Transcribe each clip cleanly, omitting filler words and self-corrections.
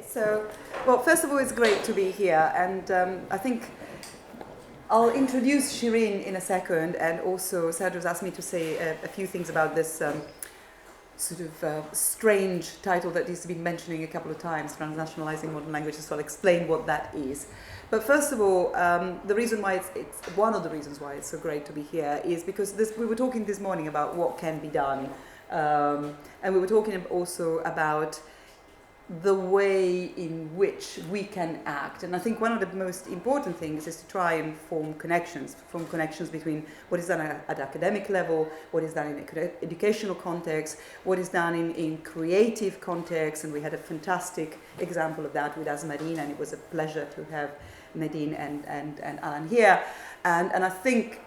So, well, first of all, it's great to be here, and I think I'll introduce Shireen in a second, and also Sergio's asked me to say a few things about this sort of strange title that he's been mentioning a couple of times, Transnationalizing Modern Languages, so I'll explain what that is. But first of all, the reason why it's one of the reasons why it's so great to be here is because we were talking this morning about what can be done, and we were talking also about the way in which we can act. And I think one of the most important things is to try and form connections between what is done at academic level, what is done in educational context, what is done in creative context. And we had a fantastic example of that with Asmarina, and it was a pleasure to have Nadine and Alan here. And I think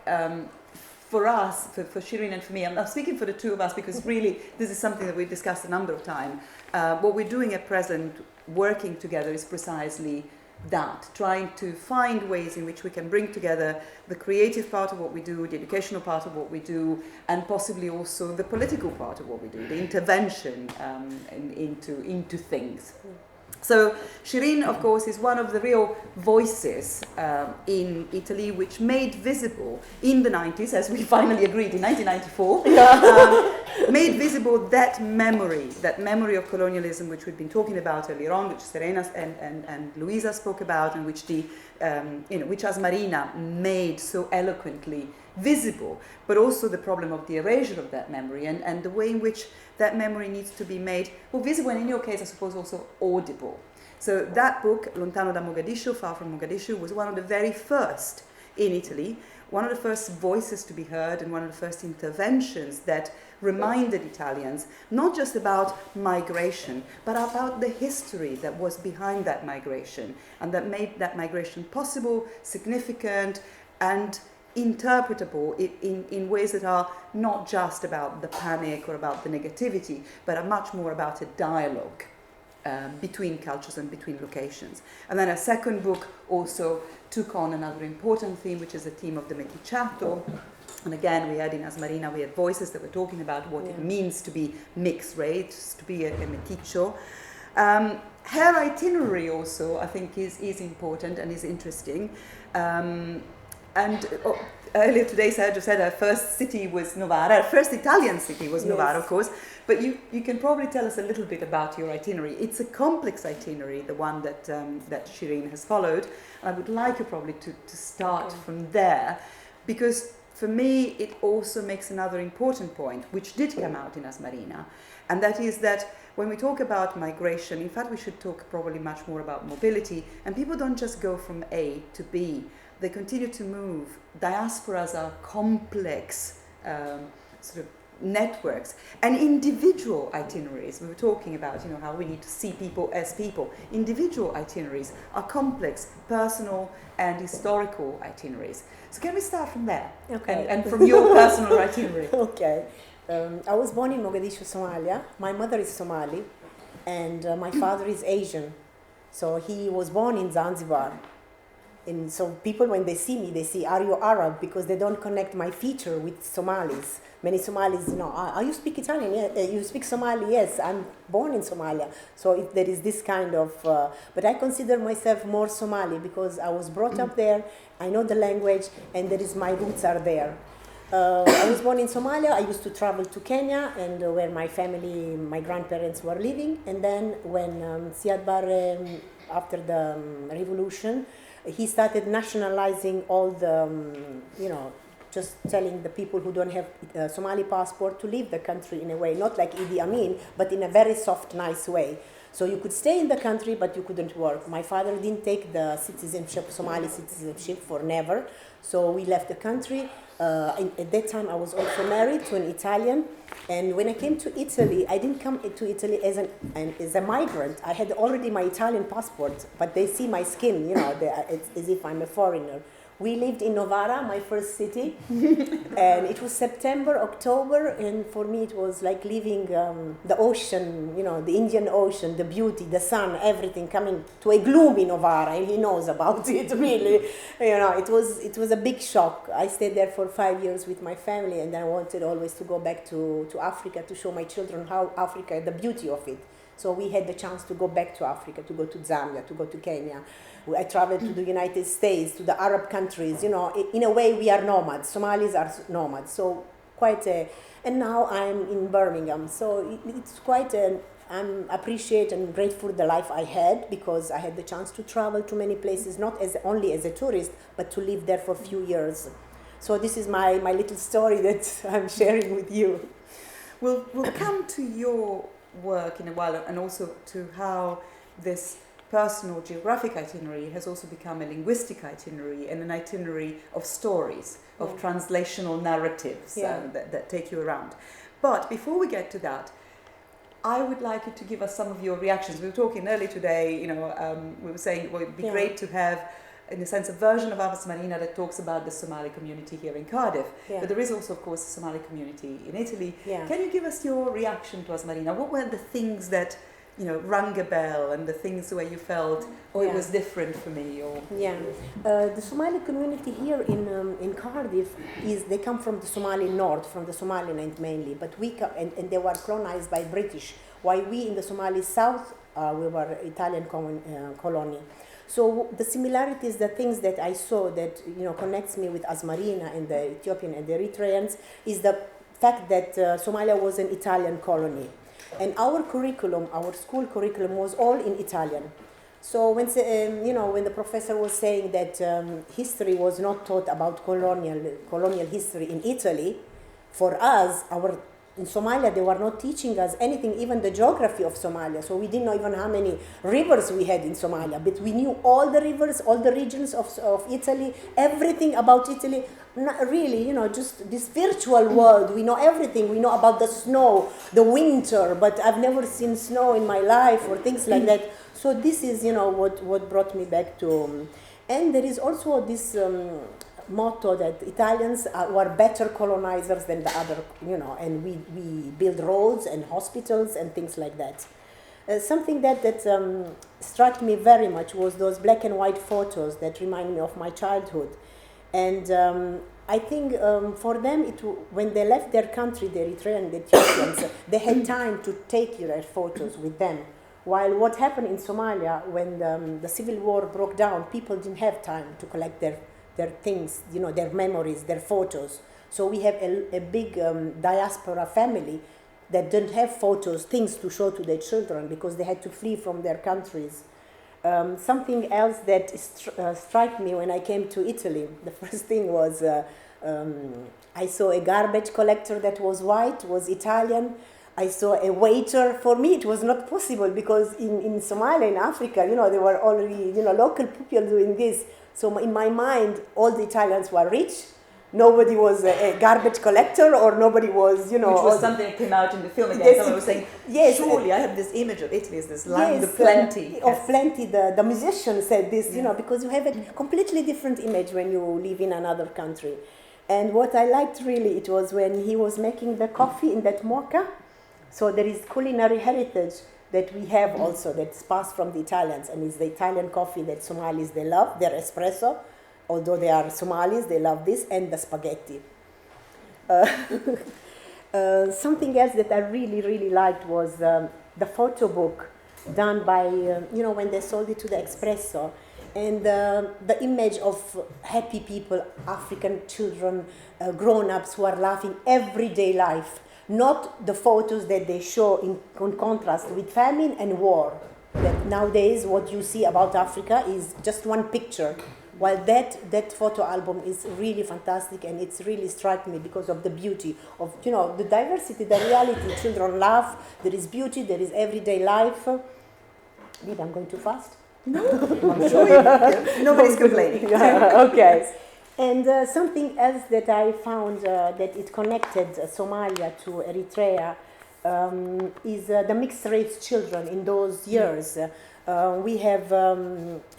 for us, for Shireen and for me, I'm speaking for the two of us because really this is something that we've discussed a number of times. What we're doing at present, working together, is precisely that, trying to find ways in which we can bring together the creative part of what we do, the educational part of what we do, and possibly also the political part of what we do, the intervention into things. So Shireen, of course, is one of the real voices in Italy which made visible in the 90s, as we finally agreed in 1994, made visible that memory of colonialism which we've been talking about earlier on, which Serena and Luisa spoke about, and which which Asmarina made so eloquently visible, but also the problem of the erasure of that memory and the way in which that memory needs to be made, well, visible, and in your case, I suppose, also audible. So that book, Lontano da Mogadiscio, Far from Mogadiscio, was one of the very first in Italy, one of the first voices to be heard, and one of the first interventions that reminded Italians not just about migration, but about the history that was behind that migration, and that made that migration possible, significant, and interpretable in ways that are not just about the panic or about the negativity, but are much more about a dialogue between cultures and between locations. And then a second book also took on another important theme, which is the theme of the meticciato. And again, we had in Asmarina, we had voices that were talking about what it means to be mixed race, to be a meticcio. Her itinerary also, I think, is important and is interesting. Earlier today, Sergio said her first city was Novara. Her first Italian city was Novara, of course. But you can probably tell us a little bit about your itinerary. It's a complex itinerary, the one that Shireen has followed. And I would like you probably to start from there, because for me it also makes another important point, which did come out in Asmarina, and that is that when we talk about migration, in fact, we should talk probably much more about mobility. And people don't just go from A to B. They continue to move. Diasporas are complex sort of networks, and individual itineraries. We were talking about, how we need to see people as people. Individual itineraries are complex, personal, and historical itineraries. So can we start from there? Okay. And from your personal itinerary? Okay. I was born in Mogadiscio, Somalia. My mother is Somali, and my father is Asian. So he was born in Zanzibar. And so people, when they see me, they say, "Are you Arab?" Because they don't connect my feature with Somalis. Many Somalis, you speak Italian? Yeah. You speak Somali? Yes, I'm born in Somalia. So there is this kind of, but I consider myself more Somali because I was brought up there, I know the language, and my roots are there. I was born in Somalia. I used to travel to Kenya, and where my grandparents were living. And then when Siad Barre, after the revolution, he started nationalizing all the, just telling the people who don't have a Somali passport to leave the country in a way, not like Idi Amin, but in a very soft, nice way. So you could stay in the country, but you couldn't work. My father didn't take the Somali citizenship for never. So we left the country. At that time, I was also married to an Italian. And when I came to Italy, I didn't come to Italy as a migrant. I had already my Italian passport, but they see my skin, it's as if I'm a foreigner. We lived in Novara, my first city, and it was September, October, and for me it was like leaving the ocean, the Indian Ocean, the beauty, the sun, everything, coming to a gloomy Novara, and he knows about it, really. It was a big shock. I stayed there for 5 years with my family, and I wanted always to go back to Africa to show my children how Africa, the beauty of it. So we had the chance to go back to Africa, to go to Zambia, to go to Kenya. I traveled to the United States, to the Arab countries. You know, in a way we are nomads. Somalis are nomads. So quite a, and now I'm in Birmingham. So it's quite a, I'm appreciate and grateful the life I had, because I had the chance to travel to many places, not as only as a tourist, but to live there for a few years. So this is my little story that I'm sharing with you. We'll come to your work in a while, and also to how this personal geographic itinerary has also become a linguistic itinerary and an itinerary of stories, of translational narratives that take you around. But before we get to that, I would like you to give us some of your reactions. We were talking earlier today, we were saying, well, it'd be great to have, in a sense, a version of Ars Marina that talks about the Somali community here in Cardiff. But there is also, of course, a Somali community in Italy. Can you give us your reaction to Ars Marina? What were the things that, rang a bell, and the things where you felt, it was different for me? Or the Somali community here in Cardiff they come from the Somali north, from the Somaliland mainly, but we come, and they were colonized by British, while we in the Somali south, we were Italian colony. So the similarities, the things that I saw that connects me with Ars Marina and the Ethiopian and the Eritreans, is the fact that Somalia was an Italian colony. And our curriculum, our school curriculum, was all in Italian. So when the professor was saying that history was not taught about colonial history in Italy, for us, in Somalia, they were not teaching us anything, even the geography of Somalia. So we didn't know even how many rivers we had in Somalia, but we knew all the rivers, all the regions of Italy, everything about Italy. Not really, just this virtual world. We know everything. We know about the snow, the winter, but I've never seen snow in my life or things like that. So this is, what brought me back to. And there is also this motto that Italians were better colonizers than the other, and we build roads and hospitals and things like that. Something that struck me very much was those black and white photos that remind me of my childhood. And I think for them, when they left their country, the Eritrean, the Ethiopians, they had time to take their photos with them. While what happened in Somalia, when the civil war broke down, people didn't have time to collect their things, their memories, their photos. So we have a big diaspora family that didn't have photos, things to show to their children, because they had to flee from their countries. Something else that struck me when I came to Italy, the first thing was I saw a garbage collector that was white, was Italian. I saw a waiter. For me, it was not possible, because in Somalia, in Africa, they were already, local people doing this. So in my mind, all the Italians were rich. Nobody was a garbage collector, or nobody was, Which was something that came out in the film again. Someone was saying, surely I have this image of Italy as this land of plenty. Of plenty. The musician said this, because you have a completely different image when you live in another country. And what I liked really, it was when he was making the coffee in that mocha. So there is culinary heritage that we have also, that's passed from the Italians, and it's the Italian coffee that Somalis, they love, their espresso. Although they are Somalis, they love this, and the spaghetti. Something else that I really, really liked was the photo book done by, when they sold it to the Espresso, and the image of happy people, African children, grown-ups who are laughing everyday life, not the photos that they show in contrast with famine and war. That nowadays what you see about Africa is just one picture. While that photo album is really fantastic, and it's really struck me because of the beauty of, the diversity, the reality. Children laugh, there is beauty, there is everyday life. Maybe I'm going too fast? No, I'm sure nobody's complaining. Okay. And something else that I found that it connected Somalia to Eritrea is the mixed race children in those years. We have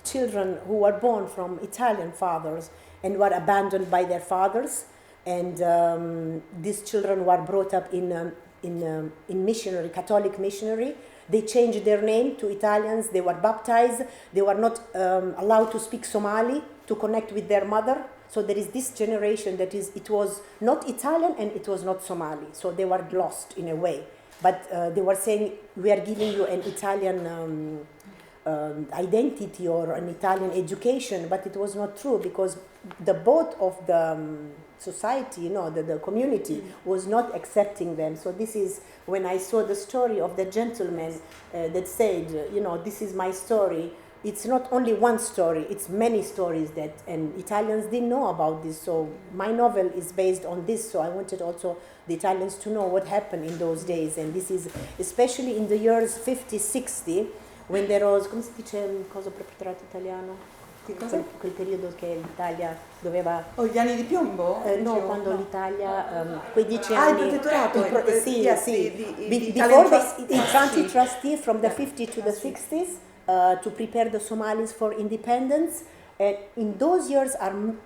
children who were born from Italian fathers and were abandoned by their fathers, and these children were brought up in missionary, Catholic missionary. They changed their name to Italians. They were baptized. They were not allowed to speak Somali to connect with their mother. So there is this generation that it was not Italian and it was not Somali. So they were lost in a way. but they were saying we are giving you an Italian identity or an Italian education, but it was not true because the both of the society, the community was not accepting them. So this is when I saw the story of the gentleman that said, this is my story. It's not only one story, it's many stories and Italians didn't know about this. So my novel is based on this, so I wanted also the Italians to know what happened in those days. And this is especially in the years 50, 60, when there was, come si dice, cosa protettorato italiano? Quel periodo che l'Italia doveva... Oh, gli anni di piombo? No, quando l'Italia, quei 10 anni... il protettorato. Sì, yes, sì. The Before the anti-trustee from the 50s to the 60s, to prepare the Somalis for independence. In those years,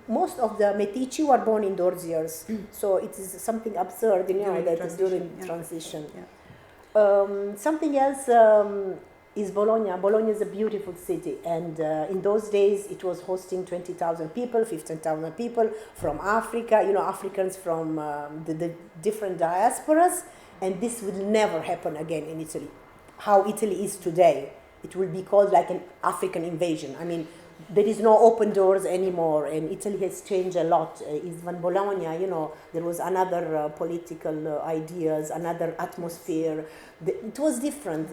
most of the Metici were born in those years. So it is something absurd, during transition. Yeah. Something else is Bologna. Bologna is a beautiful city, and in those days it was hosting 20,000 people, 15,000 people from Africa, Africans from the different diasporas, and this will never happen again in Italy. How Italy is today, it will be called like an African invasion. I mean, there is no open doors anymore, and Italy has changed a lot. Even Bologna, there was another political ideas, another atmosphere. It was different,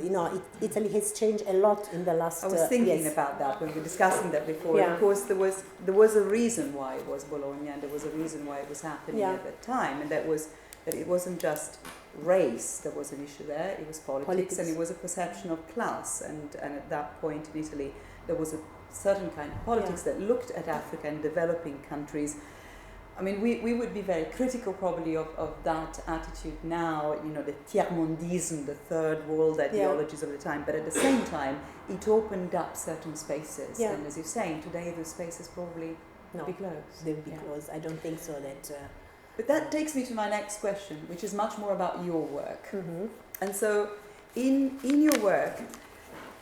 Italy has changed a lot in the last. I was thinking yes. about that when we were discussing that before. Yeah. And of course, there was a reason why it was Bologna, and there was a reason why it was happening at that time, and that was that it wasn't just race that was an issue there, it was politics. And it was a perception of class, and at that point in Italy there was a certain kind of politics that looked at Africa and developing countries. I mean, we would be very critical probably of that attitude now, the tiers-mondisme, the third world ideologies of the time, but at the same time it opened up certain spaces, and as you're saying, today those spaces probably No, be closed. they will be closed. I don't think so that... But that takes me to my next question, which is much more about your work. Mm-hmm. And so in your work,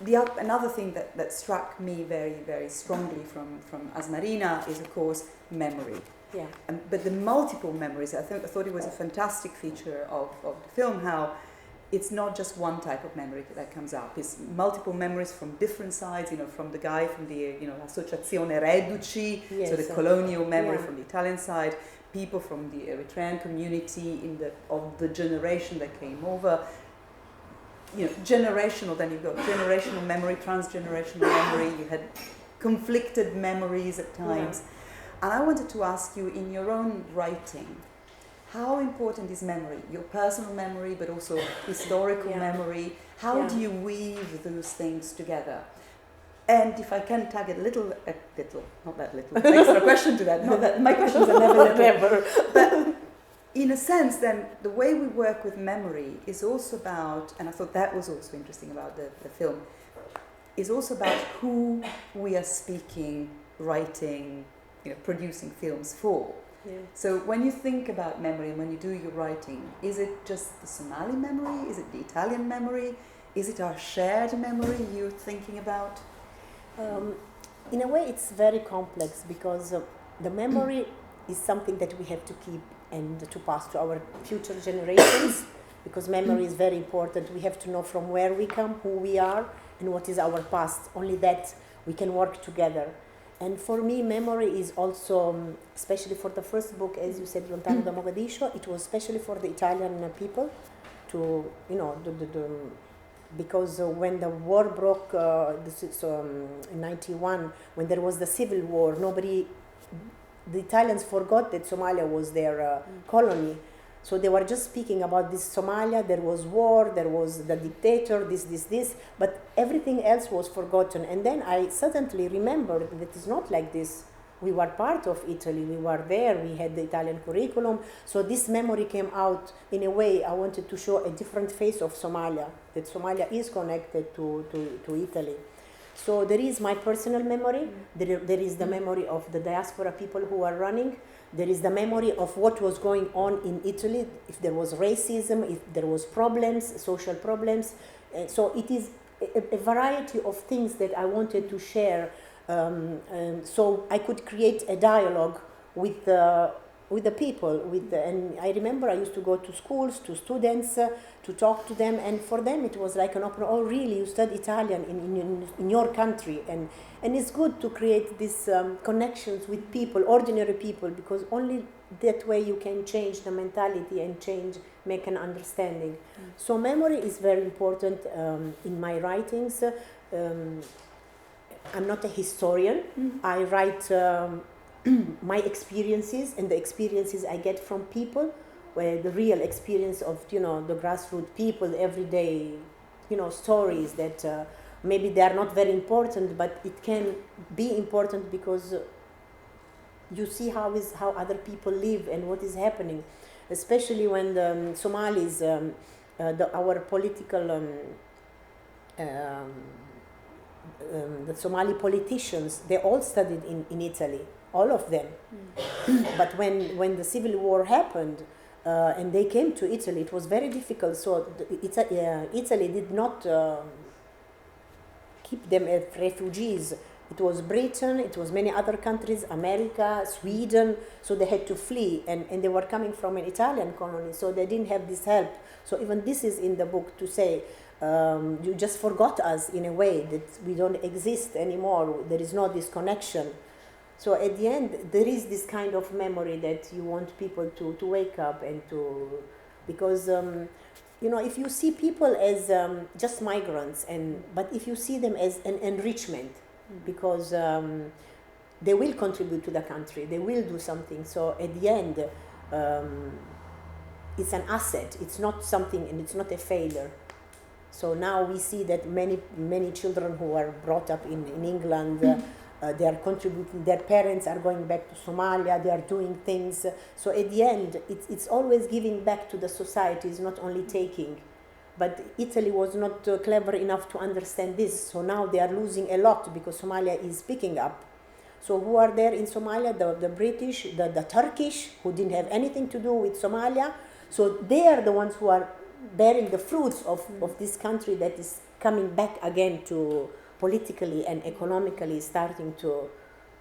another thing that struck me very, very strongly from Asmarina is, of course, memory. Yeah. But the multiple memories, I thought it was a fantastic feature of the film, how it's not just one type of memory that comes up. It's multiple memories from different sides, from the guy from the, Associazione Reduci, so the colonial memory from the Italian side, people from the Eritrean community of the generation that came over, generational, then you've got generational memory, transgenerational memory, you had conflicted memories at times. And I wanted to ask you, in your own writing, how important is memory, your personal memory, but also historical memory? How do you weave those things together? And if I can tag a little, not that little, extra question to that, not that, my questions are never little. Never. But in a sense, then, the way we work with memory is also about, and I thought that was also interesting about the film, is also about who we are speaking, writing, producing films for. Yeah. So when you think about memory and when you do your writing, is it just the Somali memory? Is it the Italian memory? Is it our shared memory you're thinking about? In a way, it's very complex because the memory is something that we have to keep and to pass to our future generations, because memory is very important. We have to know from where we come, who we are, and what is our past. Only that we can work together. And for me, memory is also, especially for the first book, as you said, Lontano da Mogadiscio, it was especially for the Italian people to, because when the war broke, in 91, when there was the civil war, the Italians forgot that Somalia was their colony. So they were just speaking about this Somalia, there was war, there was the dictator, this, but everything else was forgotten. And then I suddenly remembered that it's not like this. We were part of Italy, we were there, we had the Italian curriculum. So this memory came out in a way. I wanted to show a different face of Somalia, that Somalia is connected to Italy. So there is my personal memory, there is the memory of the diaspora people who are running, there is the memory of what was going on in Italy, if there was racism, if there was problems, social problems. So it is a variety of things that I wanted to share, so I could create a dialogue with with the people, and I remember I used to go to schools, to students, to talk to them, and for them it was like an open, oh really, you study Italian in your country, and it's good to create these connections with people, ordinary people, because only that way you can change the mentality and make an understanding. So memory is very important in my writings. I'm not a historian. I write my experiences and the experiences I get from people, where the real experience of, the grassroots people, everyday, stories that maybe they are not very important, but it can be important because you see how other people live and what is happening, especially when the Somalis, our political, the Somali politicians, they all studied in Italy. All of them. But when the civil war happened and they came to Italy, it was very difficult. So Italy did not keep them as refugees. It was Britain, it was many other countries, America, Sweden, so they had to flee, and they were coming from an Italian colony, so they didn't have this help. So even this is in the book to say, you just forgot us in a way, that we don't exist anymore, there is no this connection. So at the end, there is this kind of memory that you want people to wake up and because if you see people as just migrants, but if you see them as an enrichment, because they will contribute to the country, they will do something. So at the end, it's an asset. It's not something, and it's not a failure. So now we see that many children who are brought up in England. They are contributing, their parents are going back to Somalia, they are doing things. So at the end, it's always giving back to the society, it's not only taking. But Italy was not clever enough to understand this. So now they are losing a lot because Somalia is picking up. So who are there in Somalia? The British, the Turkish, who didn't have anything to do with Somalia. So they are the ones who are bearing the fruits of this country that is coming back again to politically and economically starting to,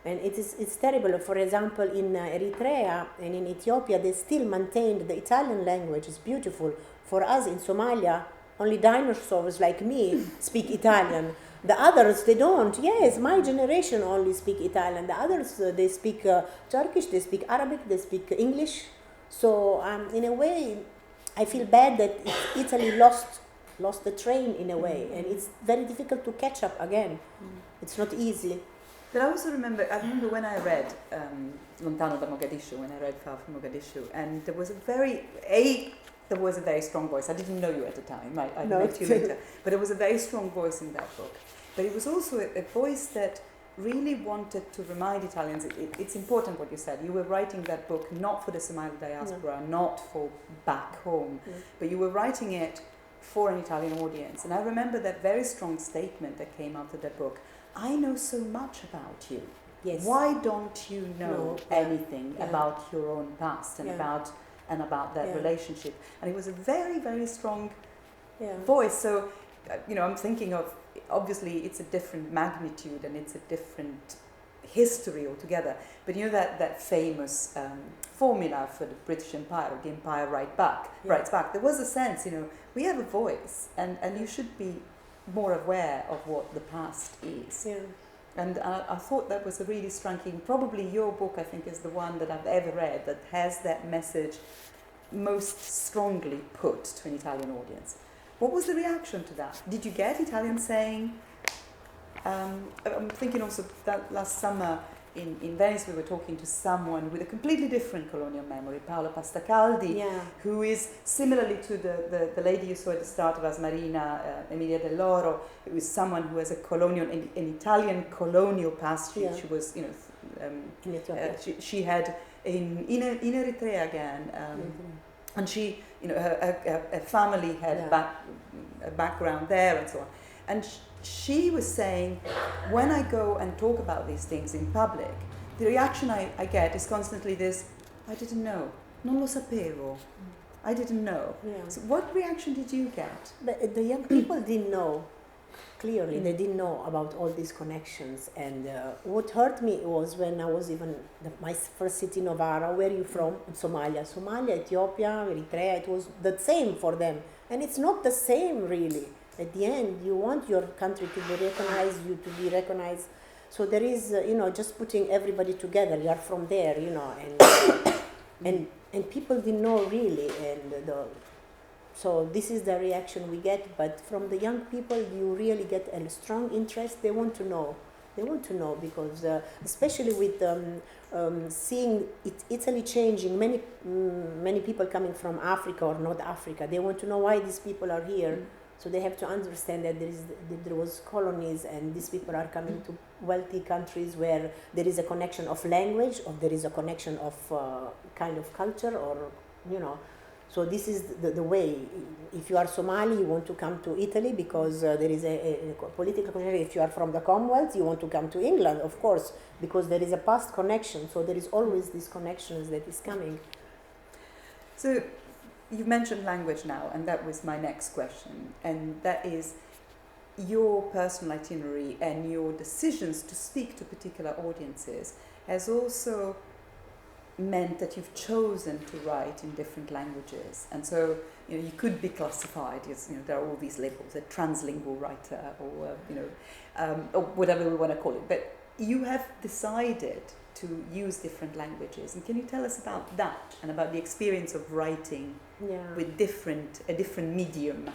and it's terrible. For example, in Eritrea and in Ethiopia, they still maintain the Italian language. It's beautiful. For us in Somalia, only dinosaurs like me speak Italian. The others, they don't. Yes, my generation only speak Italian. The others, they speak Turkish, they speak Arabic, they speak English. So in a way, I feel bad that Italy lost the train in a way, and it's very difficult to catch up again. It's not easy. But I also remember when I read Lontano da Mogadishu, when I read Far from Mogadishu, and there was a very strong voice. I didn't know you at the time, I met you later, but there was a very strong voice in that book. But it was also a voice that really wanted to remind Italians, it's important what you said. You were writing that book not for the Somali diaspora, not for back home, but you were writing it for an Italian audience. And I remember that very strong statement that came after that book. I know so much about you. Yes. Why don't you know anything about your own past and about that relationship? And it was a very, very strong voice. So, I'm thinking of, obviously it's a different magnitude and it's a different history altogether. But that famous formula for the British Empire, the Empire writes back. There was a sense, we have a voice, and you should be more aware of what the past is. Yeah. And I thought that was a really striking. Probably your book, I think, is the one that I've ever read that has that message most strongly put to an Italian audience. What was the reaction to that? Did you get Italians saying? I'm thinking also that last summer in Venice we were talking to someone with a completely different colonial memory, Paola Pastacaldi, who is similarly to the lady you saw at the start of Asmarina, Emilia Dell'Oro. It was someone who has an Italian colonial past. She was, she had in Eritrea again, and she, her family had a background there and so on. And she was saying, when I go and talk about these things in public, the reaction I get is constantly this, I didn't know, non lo sapevo, I didn't know. Yeah. So what reaction did you get? The young people didn't know. Clearly, they didn't know about all these connections. And what hurt me was when I was even my first city, Novara. Where are you from? Somalia. Somalia, Ethiopia, Eritrea. It was the same for them, and it's not the same really. At the end, you want your country to be recognized, you to be recognized. So there is, just putting everybody together. You are from there, and people didn't know really, so this is the reaction we get. But from the young people, you really get a strong interest. They want to know. They want to know because, especially with seeing Italy changing, many people coming from Africa or North Africa, they want to know why these people are here. So they have to understand that there was colonies, and these people are coming to wealthy countries where there is a connection of language, or there is a connection of kind of culture, or So this is the way. If you are Somali, you want to come to Italy because there is a political connection. If you are from the Commonwealth, you want to come to England, of course, because there is a past connection. So there is always these connections that is coming. So you've mentioned language now, and that was my next question, and that is your personal itinerary and your decisions to speak to particular audiences has also meant that you've chosen to write in different languages. And so you could be classified as, there are all these labels, a translingual writer, or whatever we want to call it, but you have decided to use different languages. And can you tell us about that and about the experience of writing with a different medium?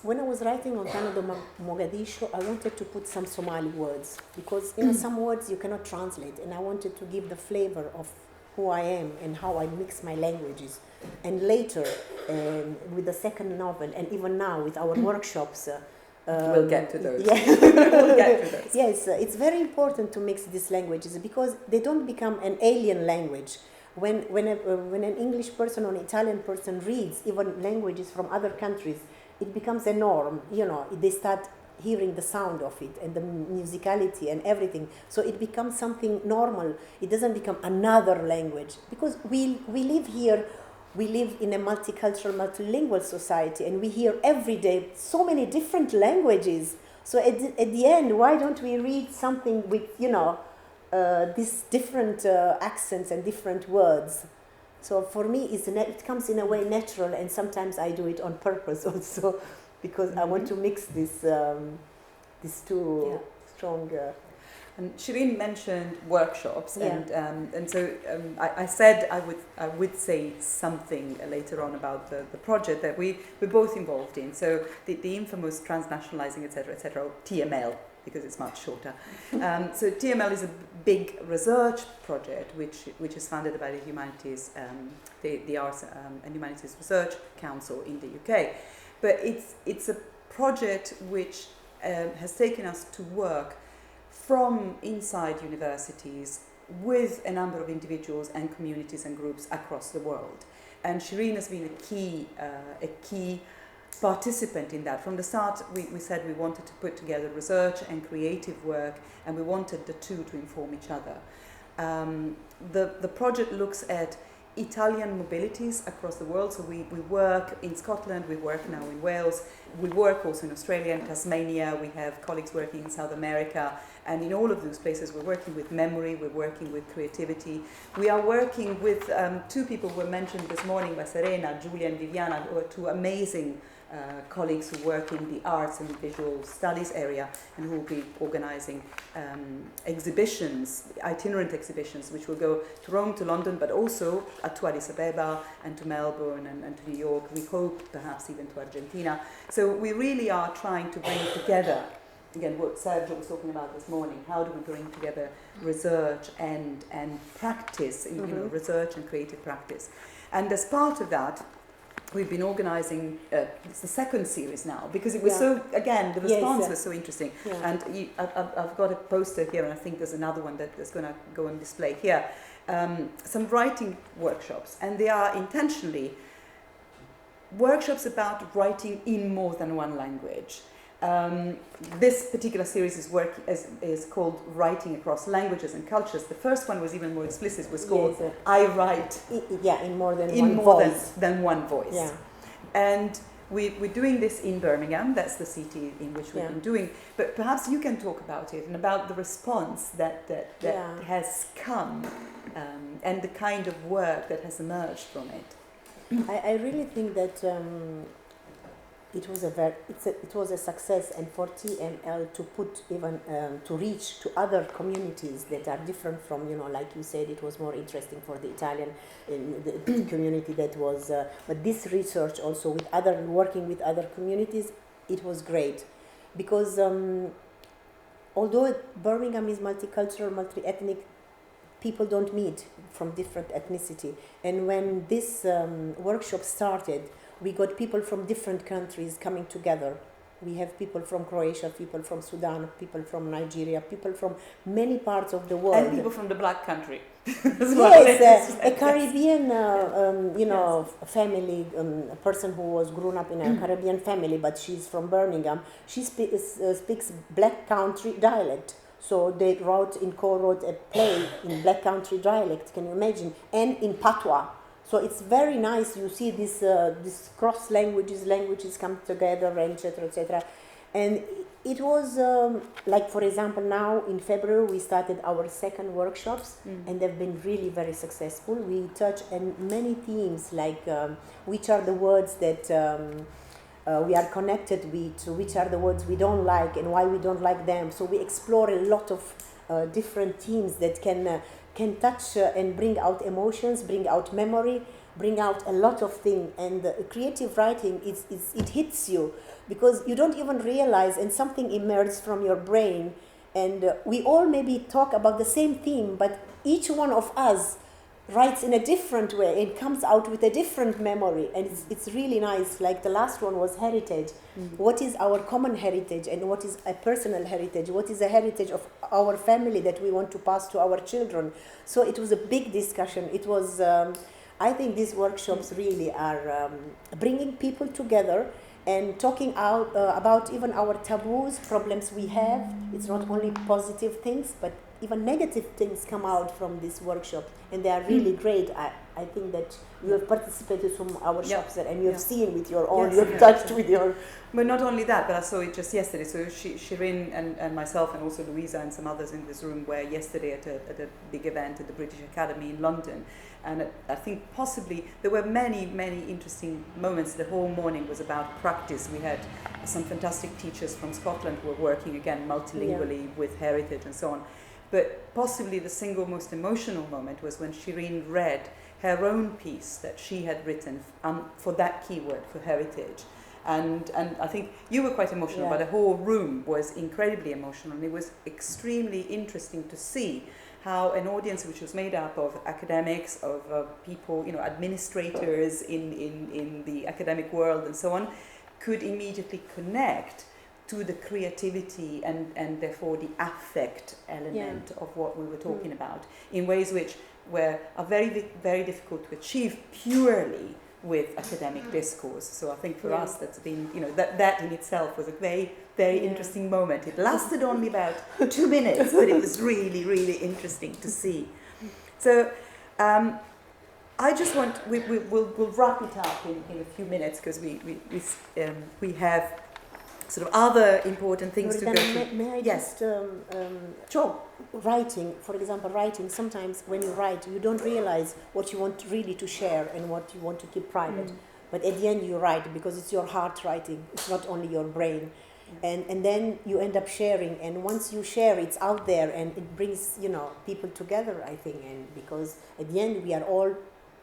When I was writing on Canada Mogadishu, I wanted to put some Somali words because some words you cannot translate, and I wanted to give the flavor of who I am and how I mix my languages. And later, with the second novel, and even now with our workshops, we'll get to those. Yeah. We'll get to those. Yes, it's very important to mix these languages because they don't become an alien language. When an English person or an Italian person reads even languages from other countries, it becomes a norm. They start hearing the sound of it and the musicality and everything. So it becomes something normal. It doesn't become another language because we live here. We live in a multicultural, multilingual society, and we hear every day so many different languages. So at the end, why don't we read something with, these different accents and different words? So for me, it comes in a way natural, and sometimes I do it on purpose also, because I want to mix these two strong. And Shireen mentioned workshops, and so I said I would say something later on about the project that we're both involved in. So the infamous transnationalizing, etc., or TML, because it's much shorter. So TML is a big research project which is funded by the Humanities, the Arts and Humanities Research Council in the UK. But it's a project which has taken us to work from inside universities with a number of individuals and communities and groups across the world. And Shireen has been a key participant in that. From the start, we said we wanted to put together research and creative work, and we wanted the two to inform each other. The project looks at Italian mobilities across the world. So we work in Scotland, we work now in Wales, we work also in Australia and Tasmania, we have colleagues working in South America, and in all of those places we're working with memory, we're working with creativity. We are working with two people who were mentioned this morning by Serena, Giulia and Viviana, who are two amazing colleagues who work in the arts and the visual studies area, and who will be organizing exhibitions, itinerant exhibitions, which will go to Rome, to London, but also to Addis Ababa and to Melbourne and to New York. We hope perhaps even to Argentina. So we really are trying to bring together, again, what Sergio was talking about this morning, how do we bring together research and practice, research and creative practice. And as part of that, we've been organizing, it's the second series now, because it was so, again, the response was so interesting. Yeah. And I've got a poster here, and I think there's another one that's going to go on display here. Some writing workshops, and they are intentionally workshops about writing in more than one language. This particular series is called Writing Across Languages and Cultures. The first one was even more explicit. It was called I Write in more than in one more voice. than one voice. Yeah. And we're doing this in Birmingham. That's the city in which we've been doing. But perhaps you can talk about it and about the response that has come and the kind of work that has emerged from it. I really think that it was a success, and for TML to put even to reach to other communities that are different from, like you said, it was more interesting for the Italian the community that was, but this research also working with other communities, it was great, because although Birmingham is multicultural, multi-ethnic, people don't meet from different ethnicity, and when this workshop started, we got people from different countries coming together. We have people from Croatia, people from Sudan, people from Nigeria, people from many parts of the world. And people from the Black Country as well. Yes, a Caribbean, family, a person who was grown up in a Caribbean family, but she's from Birmingham. She speaks Black Country dialect. So they co-wrote a play in Black Country dialect, can you imagine? And in Patois. So it's very nice. You see this cross languages come together, and etc., etc. And it was like, for example, now in February we started our second workshops, and they've been really very successful. We touch many themes, like which are the words that we are connected with, which are the words we don't like and why we don't like them. So we explore a lot of different themes that can touch and bring out emotions, bring out memory, bring out a lot of things. And creative writing, it hits you because you don't even realize, and something emerges from your brain. And we all maybe talk about the same theme, but each one of us writes in a different way and comes out with a different memory, and it's really nice. Like the last one was heritage. What is our common heritage, and what is a personal heritage? What is a heritage of our family that we want to pass to our children? So it was a big discussion. It was I think these workshops really are bringing people together and talking out about even our taboos, problems we have. It's not only positive things, but even negative things come out from this workshop, and they are really great. I think that you have participated from our shops and you have seen with your own, you have touched with your... But not only that, but I saw it just yesterday. So Shirin and myself, and also Louisa and some others in this room, were yesterday at a big event at the British Academy in London. And I think possibly there were many, many interesting moments. The whole morning was about practice. We had some fantastic teachers from Scotland who were working again multilingually with heritage and so on. But possibly the single most emotional moment was when Shirin read her own piece that she had written for that keyword, for heritage. And I think you were quite emotional, but the whole room was incredibly emotional. And it was extremely interesting to see how an audience which was made up of academics, of people, administrators in the academic world and so on, could immediately connect to the creativity and therefore the affect element of what we were talking about in ways which are very, very difficult to achieve purely with academic discourse. So I think for us that's been, that in itself was a very, very interesting moment. It lasted only about 2 minutes, but it was really, really interesting to see. So I just want, we'll wrap it up in a few minutes because we have sort of other important things to go through. May I just writing, for example, sometimes when you write, you don't realize what you want really to share and what you want to keep private. But at the end you write because it's your heart writing, it's not only your brain. And then you end up sharing, and once you share, it's out there and it brings, people together, I think. And because at the end we are all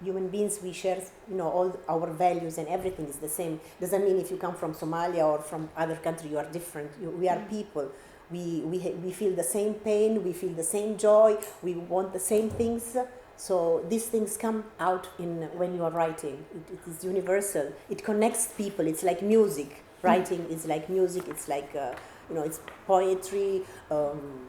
human beings, we share, all our values, and everything is the same. Doesn't mean if you come from Somalia or from other country you are different. We are people. We feel the same pain. We feel the same joy. We want the same things. So these things come out when you are writing. It is universal. It connects people. It's like music. Writing is like music. It's like it's poetry,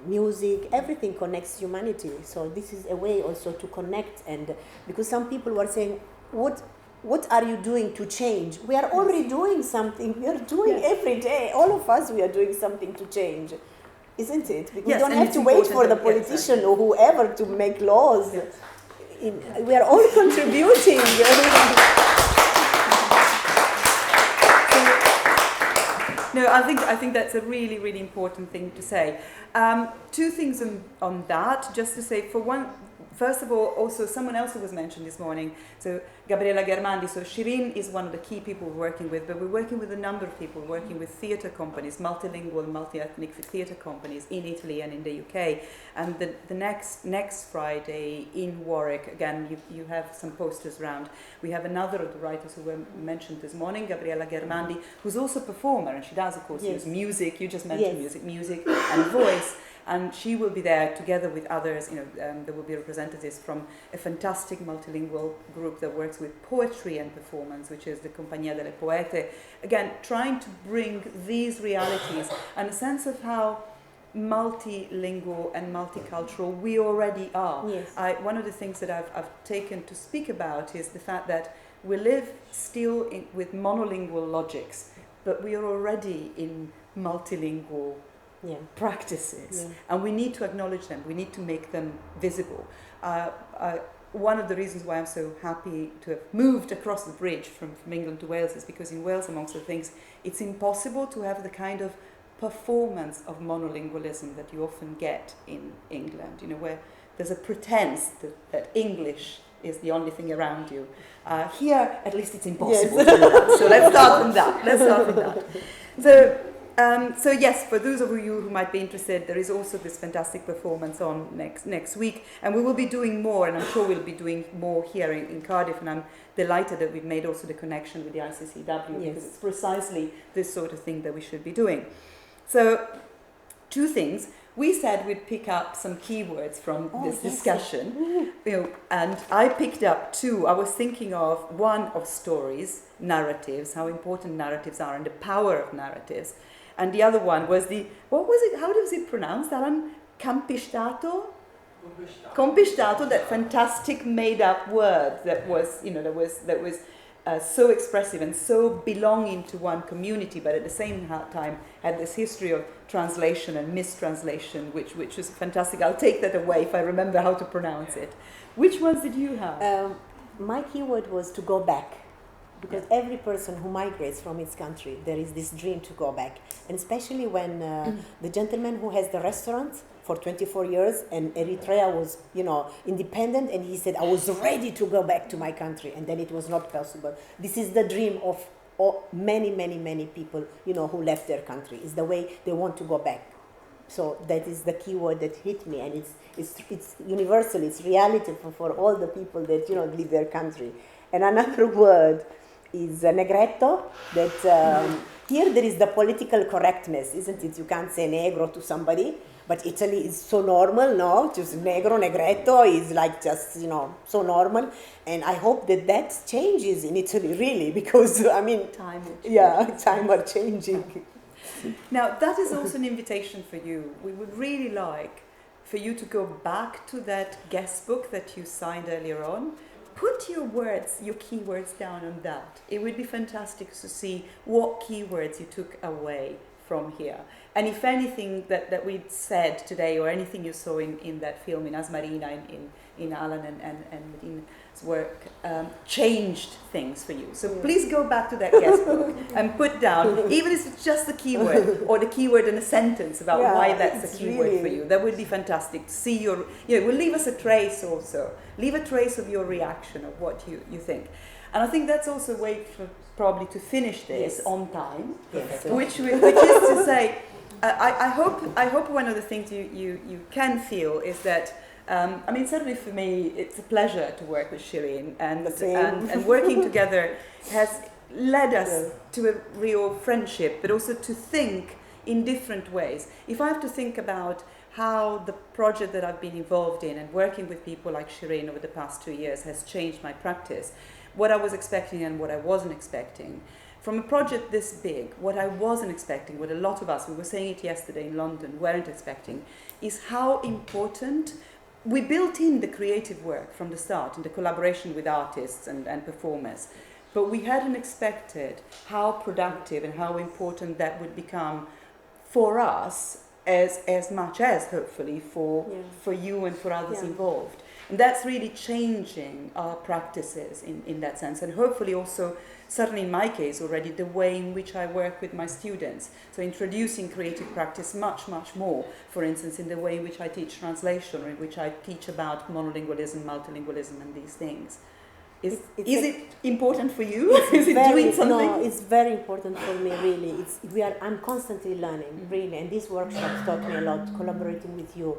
music, everything connects humanity. So this is a way also to connect, and because some people were saying, what are you doing to change? We are already doing something. We are doing every day. All of us, we are doing something to change, isn't it? Because we don't have to wait for the politician or whoever to make laws. We are all contributing. So No, I think that's a really, really important thing to say. Two things on that, just to say, for one, first of all, also someone else who was mentioned this morning, so Gabriela Germandi. So Shirin is one of the key people we're working with, but we're working with a number of people, working with theatre companies, multilingual, multi-ethnic theatre companies in Italy and in the UK. And the next Friday in Warwick, again, you have some posters around. We have another of the writers who were mentioned this morning, Gabriela Germandi, who's also a performer, and she does, of course, use music. You just mentioned music and voice. And she will be there together with others. There will be representatives from a fantastic multilingual group that works with poetry and performance, which is the Compagnia delle Poete. Again, trying to bring these realities and a sense of how multilingual and multicultural we already are. Yes. One of the things that I've taken to speak about is the fact that we live still with monolingual logics, but we are already in multilingual practices, and we need to acknowledge them. We need to make them visible. One of the reasons why I'm so happy to have moved across the bridge from England to Wales is because in Wales, amongst other things, it's impossible to have the kind of performance of monolingualism that you often get in England, where there's a pretense that English is the only thing around you. Here, at least it's impossible to do that. So let's start from that. So yes, for those of you who might be interested, there is also this fantastic performance on next week, and we will be doing more, and I'm sure we'll be doing more here in Cardiff, and I'm delighted that we've made also the connection with the ICCW, because it's precisely this sort of thing that we should be doing. So, two things. We said we'd pick up some keywords from this discussion, and I picked up two. I was thinking of one of stories, narratives, how important narratives are, and the power of narratives. And the other one was how does it pronounce, Alan? Campistato? Compistato, that fantastic made-up word that was so expressive and so belonging to one community, but at the same time had this history of translation and mistranslation, which is fantastic. I'll take that away if I remember how to pronounce it. Which ones did you have? My keyword was to go back. Because every person who migrates from his country, there is this dream to go back. And especially when the gentleman who has the restaurant for 24 years and Eritrea was, independent, and he said, I was ready to go back to my country, and then it was not possible. This is the dream of many, many, many people, who left their country. It's the way they want to go back. So that is the key word that hit me, and it's universal, it's reality for all the people that, leave their country. And another word is negretto, that here there is the political correctness, isn't it? You can't say negro to somebody, but Italy is so normal, no? Just negro, negretto is like just, so normal. And I hope that changes in Italy, really, because, time are changing. Now, that is also an invitation for you. We would really like for you to go back to that guest book that you signed earlier on. Put your keywords down on that. It would be fantastic to see what keywords you took away from here. And if anything that we said today, or anything you saw in that film, in Asmarina, in Alan and Medina's work, changed things for you. So please go back to that guest book and put down, even if it's just the keyword, or the keyword in a sentence about why that's a keyword for you. That would be fantastic to see your, will leave us a trace also. Leave a trace of your reaction, of what you think. And I think that's also a way probably to finish this on time, which is to say, I hope one of the things you can feel is that, certainly for me, it's a pleasure to work with Shirin, and working together has led us to a real friendship, but also to think in different ways. If I have to think about how the project that I've been involved in and working with people like Shirin over the past 2 years has changed my practice, what I was expecting and what I wasn't expecting. From a project this big, what I wasn't expecting, what a lot of us, we were saying it yesterday in London, weren't expecting, is how important we built in the creative work from the start and the collaboration with artists and performers. But we hadn't expected how productive and how important that would become for us as much as hopefully for you and for others involved. And that's really changing our practices in that sense. And hopefully also, certainly in my case already, the way in which I work with my students. So introducing creative practice much, much more, for instance, in the way in which I teach translation, or in which I teach about monolingualism, multilingualism, and these things. Is it important for you? Is it doing something? No, it's very important for me, really. I'm constantly learning, really, and these workshops taught me a lot, collaborating with you.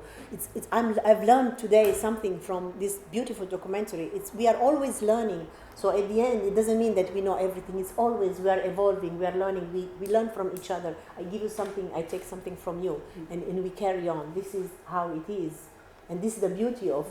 I've learned today something from this beautiful documentary. We are always learning. So at the end, it doesn't mean that we know everything. It's always we are evolving, we are learning, we learn from each other. I give you something, I take something from you, and we carry on. This is how it is. And this is the beauty of,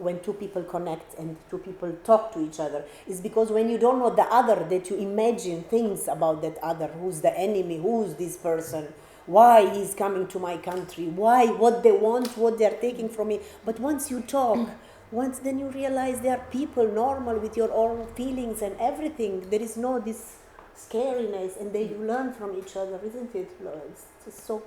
when two people connect and two people talk to each other. Is because when you don't know the other, that you imagine things about that other. Who's the enemy? Who's this person? Why he's coming to my country? Why? What they want? What they're taking from me? But once you talk, then you realize they are people normal with your own feelings and everything. There is no this scariness, and you learn from each other, isn't it? It's just so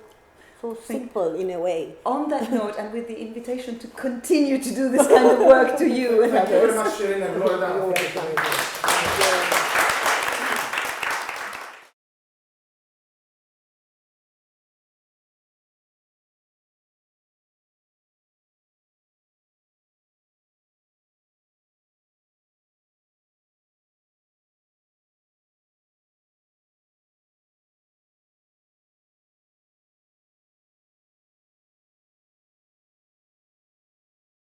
simple in a way. On that note, and with the invitation to continue to do this kind of work to you. Thank you very much, Shirin, and well done.